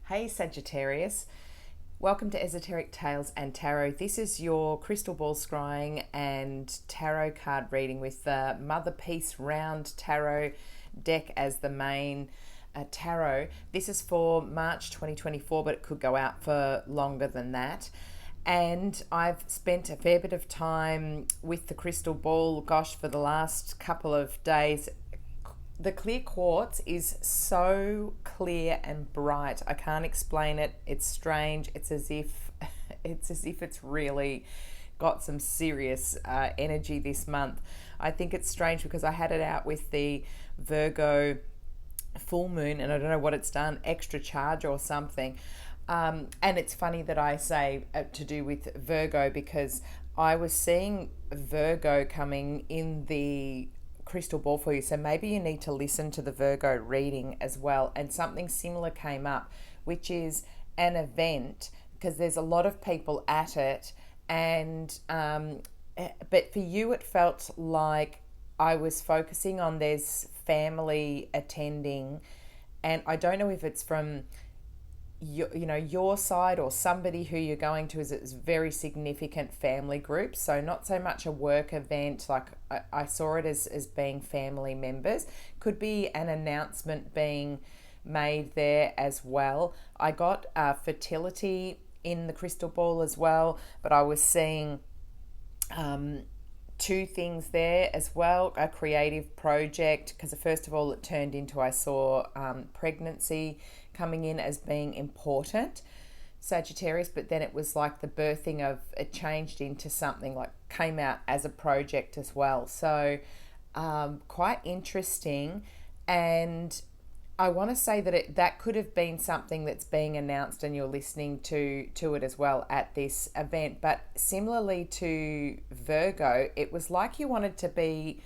Hey Sagittarius, welcome to Esoteric Tales and Tarot. This is your crystal ball scrying and tarot card reading with the Motherpeace round tarot deck as the main tarot. This is for March 2024, but it could go out for longer than that. And I've spent a fair bit of time with the crystal ball, gosh, for the last couple of days. The clear quartz is so clear and bright. I can't explain it. It's strange. It's as if it's really got some serious energy this month. I think it's strange because I had it out with the Virgo full moon, and I don't know what it's done, extra charge or something. And it's funny that I say to do with Virgo, because I was seeing Virgo coming in the crystal ball for you, so maybe you need to listen to the Virgo reading as well. And something similar came up, which is an event, because there's a lot of people at it, and but for you it felt like I was focusing on there's family attending, and I don't know if it's from your side or somebody who you're going to is a very significant family group. So not so much a work event, like I saw it as being family members. Could be an announcement being made there as well. I got fertility in the crystal ball as well, but I was seeing two things there as well. A creative project, because first of all it turned into, I saw pregnancy coming in as being important, Sagittarius, but then it was like the birthing of it changed into something like came out as a project as well. So quite interesting. And I want to say that that could have been something that's being announced and you're listening to it as well at this event. But similarly to Virgo, it was like you wanted to be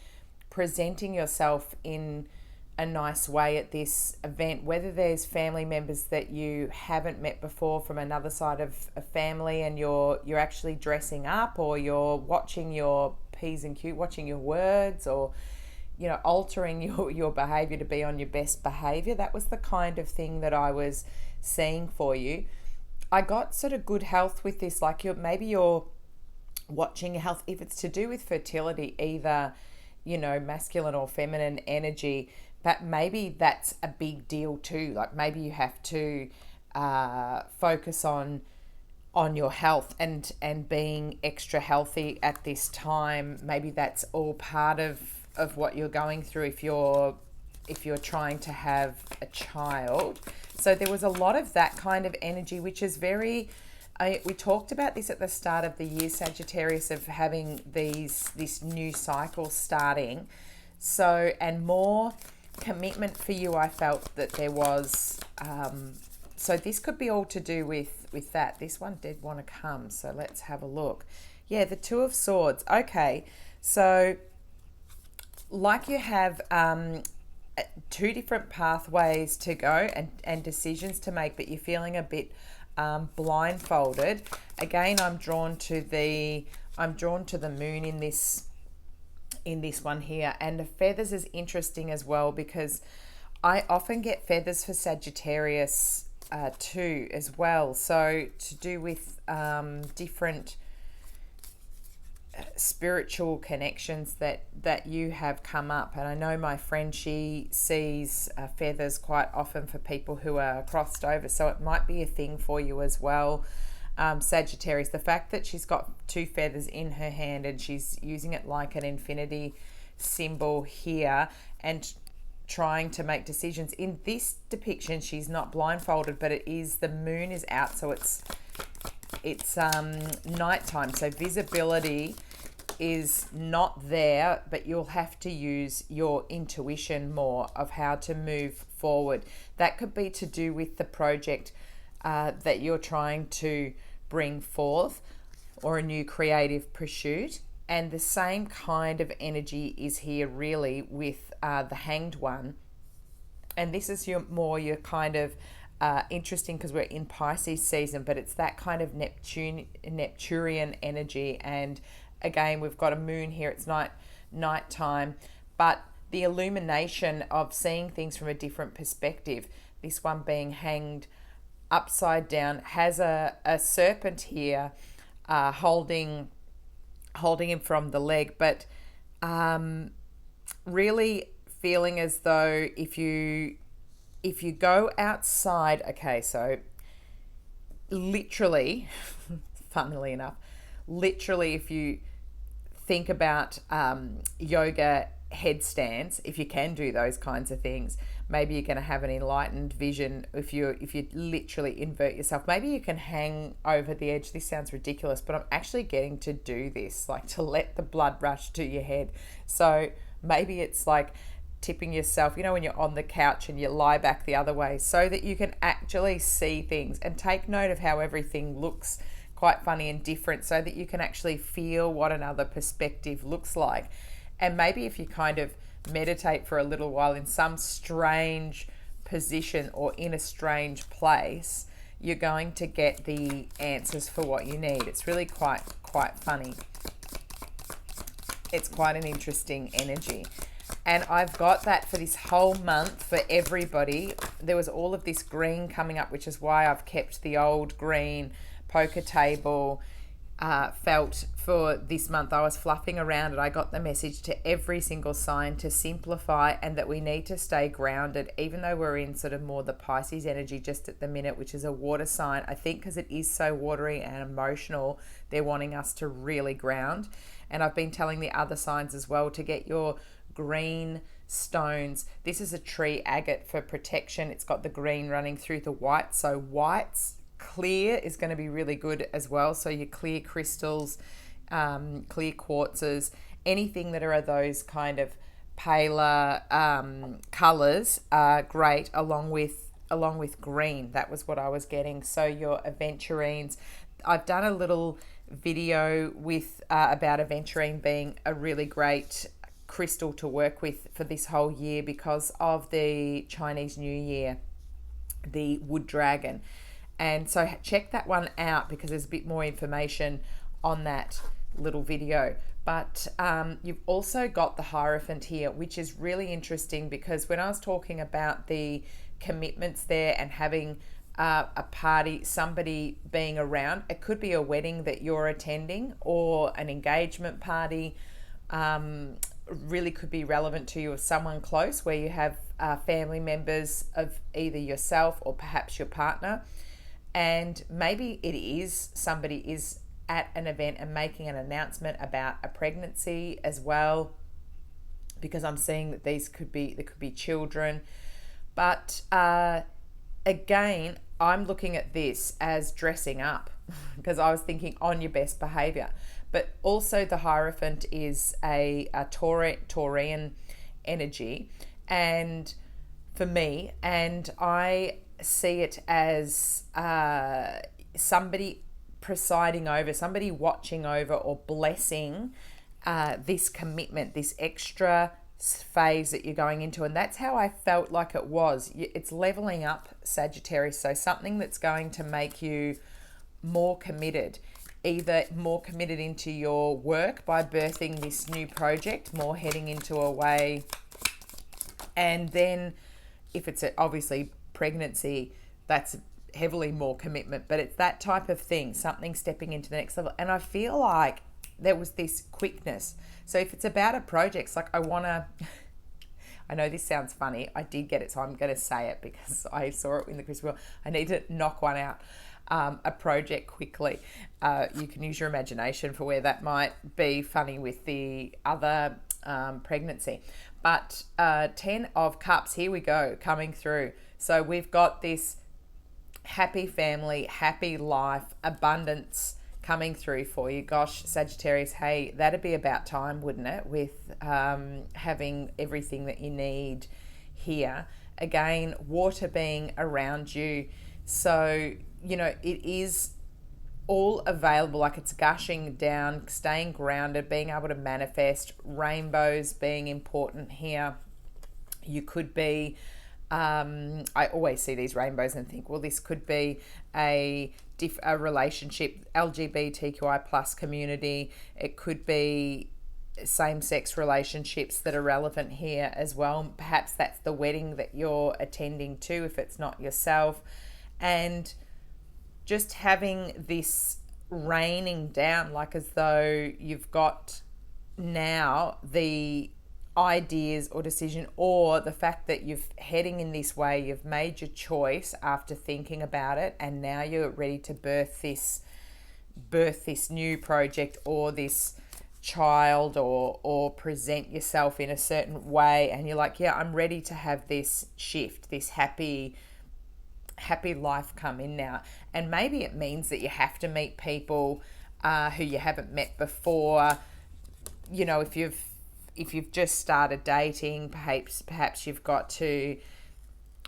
presenting yourself in a nice way at this event, whether there's family members that you haven't met before from another side of a family, and you're actually dressing up, or you're watching your P's and Q's, watching your words, or altering your behavior to be on your best behavior. That was the kind of thing that I was seeing for you. I got sort of good health with this, like maybe you're watching your health, if it's to do with fertility, either masculine or feminine energy, but maybe that's a big deal too. Like maybe you have to focus on your health and being extra healthy at this time. Maybe that's all part of what you're going through if you're trying to have a child. So there was a lot of that kind of energy, which is very, we talked about this at the start of the year, Sagittarius, of having this new cycle starting. So, and more commitment for you, I felt that there was. So this could be all to do with that. This one did want to come, so let's have a look. Yeah, the Two of Swords. Okay, so like you have two different pathways to go and decisions to make, but you're feeling a bit blindfolded. Again, I'm drawn to the moon in this one here, and the feathers is interesting as well, because I often get feathers for Sagittarius too as well. So to do with different spiritual connections that you have come up. And I know my friend, she sees feathers quite often for people who are crossed over, so it might be a thing for you as well, Sagittarius. The fact that she's got two feathers in her hand and she's using it like an infinity symbol here and trying to make decisions. In this depiction, she's not blindfolded, but it is, the moon is out, so it's nighttime, so visibility is not there, but you'll have to use your intuition more of how to move forward. That could be to do with the project that you're trying to bring forth, or a new creative pursuit. And the same kind of energy is here really with the Hanged One. And this is your kind of interesting, because we're in Pisces season, but it's that kind of Neptunian energy. And again, we've got a moon here. It's nighttime, but the illumination of seeing things from a different perspective. This one being hanged upside down, has a serpent here holding him from the leg, but really feeling as though if you go outside, okay, so literally, funnily enough, literally if you think about yoga headstands, if you can do those kinds of things, maybe you're going to have an enlightened vision. If you literally invert yourself, maybe you can hang over the edge. This sounds ridiculous, but I'm actually getting to do this, like to let the blood rush to your head. So maybe it's like tipping yourself, when you're on the couch and you lie back the other way, so that you can actually see things and take note of how everything looks quite funny and different, so that you can actually feel what another perspective looks like. And maybe if you kind of meditate for a little while in some strange position or in a strange place, you're going to get the answers for what you need. It's really quite funny. It's quite an interesting energy. And I've got that for this whole month for everybody. There was all of this green coming up, which is why I've kept the old green poker table felt for this month. I was fluffing around and I got the message to every single sign to simplify, and that we need to stay grounded, even though we're in sort of more the Pisces energy just at the minute, which is a water sign. I think because it is so watery and emotional, they're wanting us to really ground. And I've been telling the other signs as well to get your green stones. This is a tree agate for protection. It's got the green running through the white, so whites clear is going to be really good as well. So your clear crystals, clear quartzes, anything that are those kind of paler colors are great, along with green. That was what I was getting. So your aventurines, I've done a little video with about aventurine being a really great crystal to work with for this whole year because of the Chinese New Year, the wood dragon. And so check that one out because there's a bit more information on that little video. But you've also got the Hierophant here, which is really interesting because when I was talking about the commitments there and having a party, somebody being around, it could be a wedding that you're attending or an engagement party, really could be relevant to you of someone close where you have family members of either yourself or perhaps your partner. And maybe it is somebody is at an event and making an announcement about a pregnancy as well, because I'm seeing that there could be children. But again, I'm looking at this as dressing up because I was thinking on your best behavior. But also the Hierophant is a Taurian energy, and for me, and I see it as somebody presiding over, somebody watching over or blessing this commitment, this extra phase that you're going into. And that's how I felt like it was. It's leveling up, Sagittarius. So something that's going to make you more committed, either more committed into your work by birthing this new project, more heading into a way. And then if it's obviously pregnancy, that's heavily more commitment, but it's that type of thing, something stepping into the next level. And I feel like there was this quickness. So if it's about a project, it's like I know this sounds funny, I did get it, so I'm going to say it because I saw it in the crystal wheel. I need to knock one out, a project quickly. You can use your imagination for where that might be funny with the other pregnancy. But 10 of Cups, here we go, coming through. So we've got this happy family, happy life, abundance coming through for you. Gosh, Sagittarius, hey, that'd be about time, wouldn't it? With having everything that you need here. Again, water being around you. So, it is all available, like it's gushing down, staying grounded, being able to manifest, rainbows being important here. You could be I always see these rainbows and think, well, this could be a relationship, LGBTQI plus community. It could be same-sex relationships that are relevant here as well. Perhaps that's the wedding that you're attending to if it's not yourself. And just having this raining down, like as though you've got now the ideas or decision, or the fact that you're heading in this way, you've made your choice after thinking about it, and now you're ready to birth this new project or this child, or present yourself in a certain way, and you're like, yeah, I'm ready to have this shift, this happy life come in now. And maybe it means that you have to meet people who you haven't met before. You know, if you've just started dating, perhaps you've got to,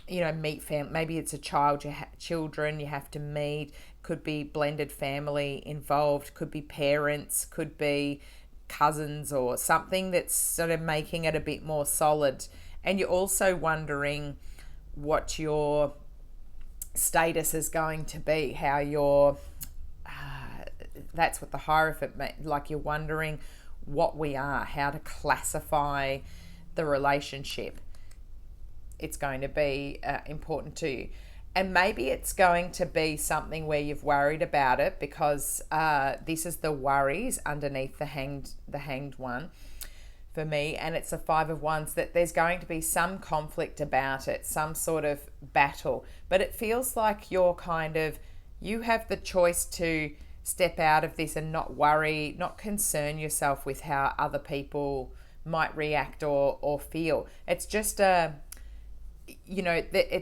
you know, meet family. Maybe it's a child, children you have to meet. Could be blended family involved, could be parents, could be cousins, or something that's sort of making it a bit more solid. And you're also wondering what your status is going to be, how your that's what the Hierophant, like you're wondering what we are, how to classify the relationship. It's going to be important to you. And maybe it's going to be something where you've worried about it, because this is the worries underneath the hanged one for me, and it's a 5 of Wands, that there's going to be some conflict about it, some sort of battle. But it feels like you have the choice to step out of this and not worry, not concern yourself with how other people might react or feel. It's just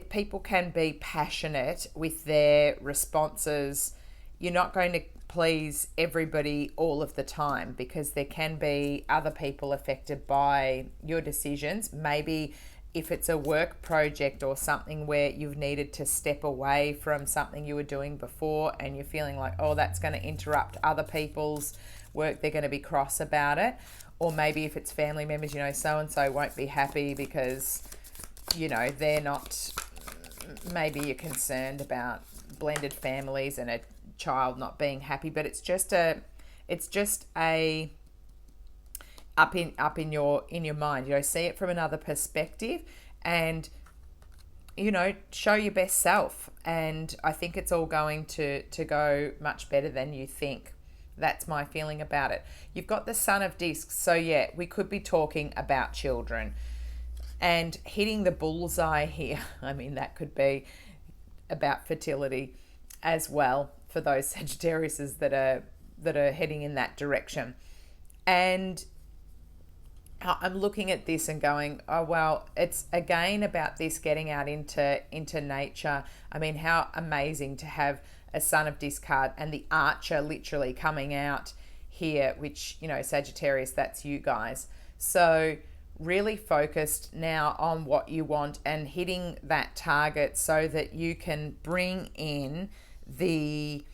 people can be passionate with their responses. You're not going to please everybody all of the time, because there can be other people affected by your decisions. Maybe if it's a work project or something where you've needed to step away from something you were doing before, and you're feeling like, oh, that's going to interrupt other people's work, they're going to be cross about it. Or maybe if it's family members, you know, so-and-so won't be happy because, you know, they're not, maybe you're concerned about blended families and a child not being happy. But it's just a up in your mind, you know, see it from another perspective, and, you know, show your best self. And I think it's all going to go much better than you think. That's my feeling about it. You've got the Son of Discs, so yeah, we could be talking about children. And hitting the bullseye here, I mean, that could be about fertility as well for those Sagittariuses that are heading in that direction. And I'm looking at this and going, oh, well, it's again about this getting out into nature. I mean, how amazing to have a Son of Disc card and the Archer literally coming out here, which, you know, Sagittarius, that's you guys. So really focused now on what you want and hitting that target, so that you can bring in the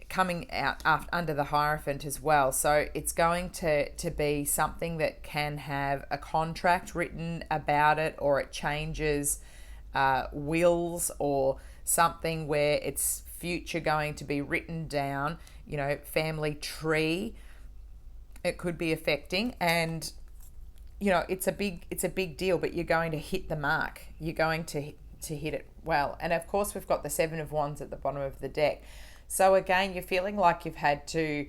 coming out under the Hierophant as well. So it's going to be something that can have a contract written about it, or it changes wills, or something where it's future going to be written down, you know, family tree it could be affecting. And, you know, it's a big deal, but you're going to hit the mark. You're going to hit it well. And of course, we've got the 7 of Wands at the bottom of the deck. So again, you're feeling like you've had to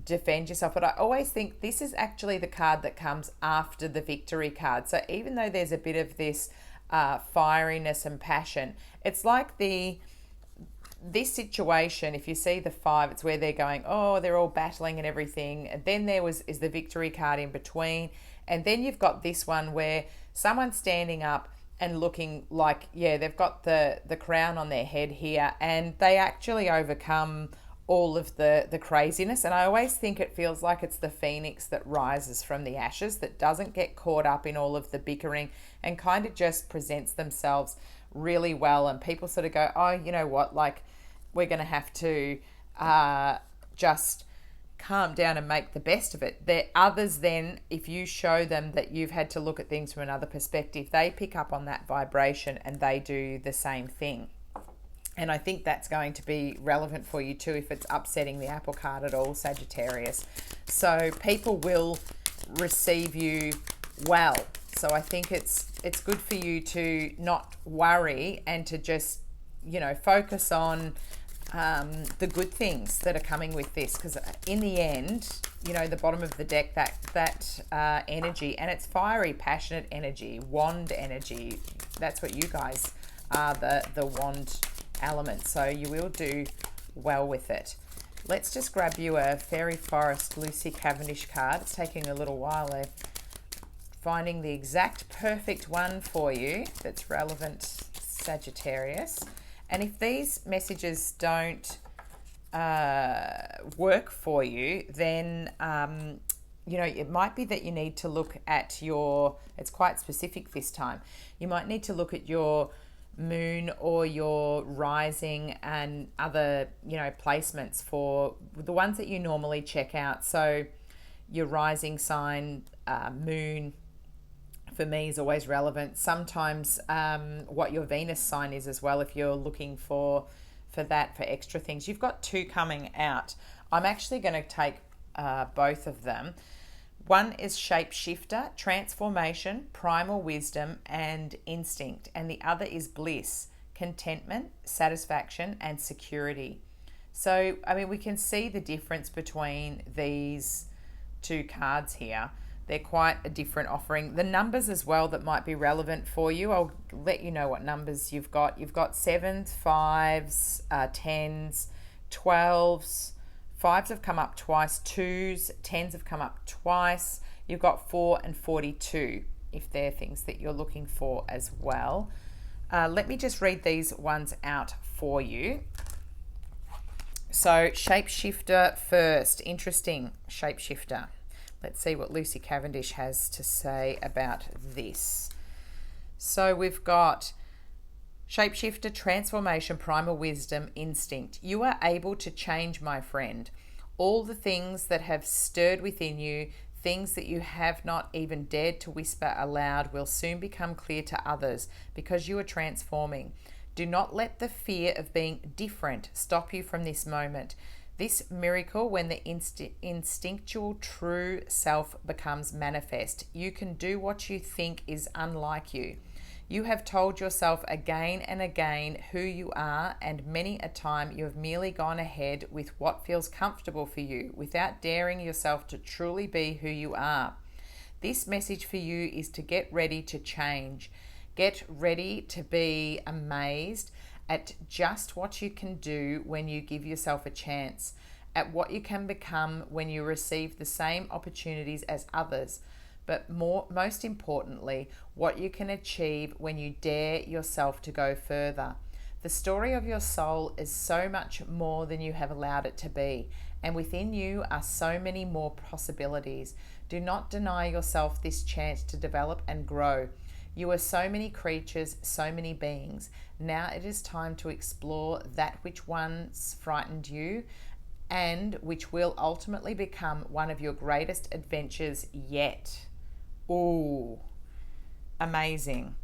defend yourself. But I always think this is actually the card that comes after the Victory card. So even though there's a bit of this fieriness and passion, it's like this situation, if you see the 5, it's where they're going, oh, they're all battling and everything. And then is the Victory card in between. And then you've got this one where someone's standing up and looking like, yeah, they've got the crown on their head here, and they actually overcome all of the craziness. And I always think it feels like it's the phoenix that rises from the ashes, that doesn't get caught up in all of the bickering, and kind of just presents themselves really well. And people sort of go, oh, you know what, like, we're going to have to just calm down and make the best of it. There others then, if you show them that you've had to look at things from another perspective, they pick up on that vibration and they do the same thing. And I think that's going to be relevant for you too, if it's upsetting the apple cart at all, Sagittarius. So people will receive you well. So I think it's good for you to not worry and to just, you know, focus on the good things that are coming with this, because in the end, you know, the bottom of the deck, that energy, and it's fiery, passionate energy, wand energy. That's what you guys are, the wand element. So you will do well with it. Let's just grab you a Fairy Forest Lucy Cavendish card. It's taking a little while there. Finding the exact perfect one for you that's relevant, Sagittarius. And if these messages don't work for you, then, you know, it might be that you need to look at your, it's quite specific this time. You might need to look at your moon or your rising and other, you know, placements for the ones that you normally check out. So your rising sign, moon, for me is always relevant. Sometimes what your Venus sign is as well, if you're looking for that, for extra things. You've got two coming out. I'm actually going to take both of them. One is shapeshifter, transformation, primal wisdom, and instinct. And the other is bliss, contentment, satisfaction, and security. So, I mean, we can see the difference between these two cards here. They're quite a different offering. The numbers as well that might be relevant for you, I'll let you know what numbers you've got. You've got 7s, 5s, 10s, 12s, 5s have come up twice, 2s, 10s have come up twice. You've got 4 and 42, if they're things that you're looking for as well. Let me just read these ones out for you. So shapeshifter first. Interesting, shapeshifter. Let's see what Lucy Cavendish has to say about this. So we've got shapeshifter, transformation, primal wisdom, instinct. You are able to change, my friend. All the things that have stirred within you, things that you have not even dared to whisper aloud, will soon become clear to others because you are transforming. Do not let the fear of being different stop you from this moment. This miracle, when the instinctual true self becomes manifest, you can do what you think is unlike you. You have told yourself again and again who you are, and many a time you have merely gone ahead with what feels comfortable for you without daring yourself to truly be who you are. This message for you is to get ready to change. Get ready to be amazed at just what you can do when you give yourself a chance, at what you can become when you receive the same opportunities as others, but most importantly, what you can achieve when you dare yourself to go further. The story of your soul is so much more than you have allowed it to be, and within you are so many more possibilities. Do not deny yourself this chance to develop and grow. You are so many creatures, so many beings. Now it is time to explore that which once frightened you and which will ultimately become one of your greatest adventures yet. Ooh, amazing.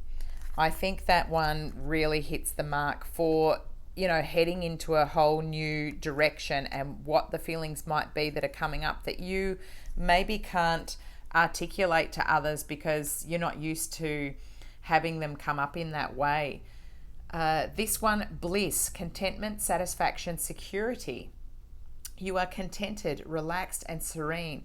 I think that one really hits the mark for, you know, heading into a whole new direction and what the feelings might be that are coming up that you maybe can't articulate to others because you're not used to having them come up in that way. This one, bliss, contentment, satisfaction, security. You are contented, relaxed, and serene.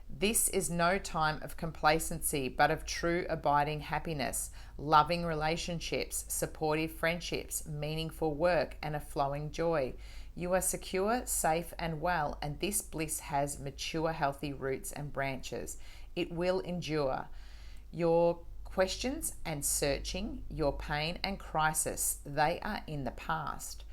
This is no time of complacency, but of true abiding happiness, loving relationships, supportive friendships, meaningful work, and a flowing joy. You are secure, safe, and well, and this bliss has mature, healthy roots and branches. It will endure. Your questions and searching, your pain and crisis, they are in the past.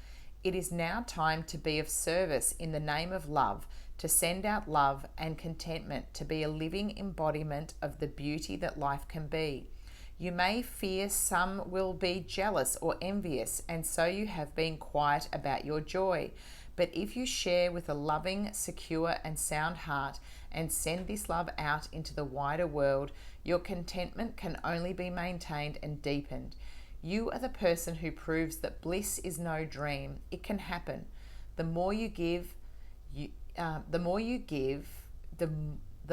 It is now time to be of service in the name of love, to send out love and contentment, to be a living embodiment of the beauty that life can be. You may fear some will be jealous or envious, and so you have been quiet about your joy. But if you share with a loving, secure, and sound heart and send this love out into the wider world, your contentment can only be maintained and deepened. You are the person who proves that bliss is no dream. It can happen. The more you give, the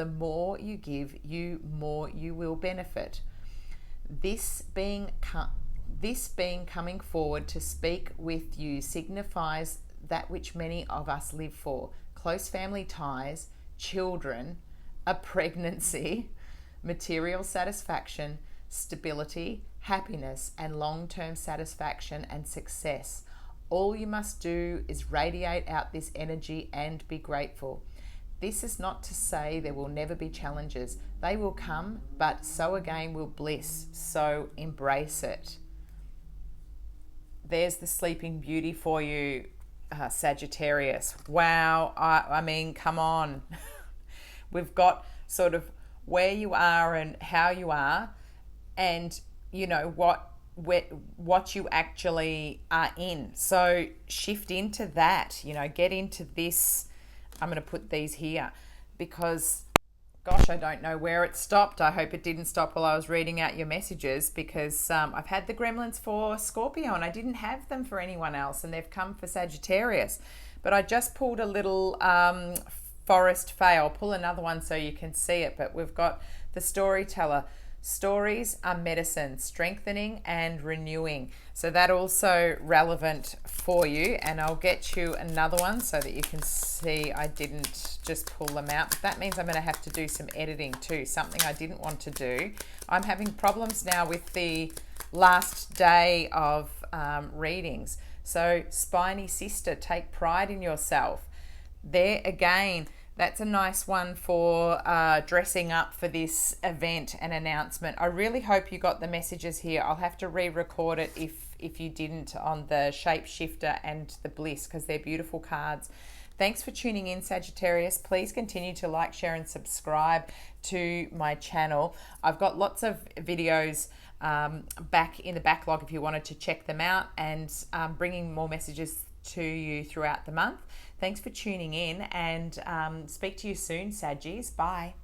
more you will benefit. This being coming forward to speak with you signifies that which many of us live for: close family ties, children, a pregnancy, material satisfaction, stability, happiness, and long-term satisfaction and success. All you must do is radiate out this energy and be grateful. This is not to say there will never be challenges. They will come, but so again will bliss. So embrace it. There's the Sleeping Beauty for you, Sagittarius. Wow. I mean, come on. We've got sort of where you are and how you are, and you know what you actually are in. So shift into that, get into this. I'm going to put these here because, gosh, I don't know where it stopped. I hope it didn't stop while I was reading out your messages, because I've had the gremlins for Scorpio and I didn't have them for anyone else, and they've come for Sagittarius. But I just pulled a little forest fae. I'll pull another one so you can see it. But we've got the storyteller. Stories are medicine, strengthening and renewing. So that also relevant for you. And I'll get you another one so that you can see I didn't just pull them out. But that means I'm going to have to do some editing too, something I didn't want to do. I'm having problems now with the last day of readings. So spiny sister, take pride in yourself. There again, that's a nice one for dressing up for this event and announcement. I really hope you got the messages here. I'll have to re-record it if you didn't, on the Shapeshifter and the Bliss, because they're beautiful cards. Thanks for tuning in, Sagittarius. Please continue to like, share, and subscribe to my channel. I've got lots of videos back in the backlog if you wanted to check them out, and bringing more messages to you throughout the month. Thanks for tuning in, and speak to you soon, Saggies. Bye.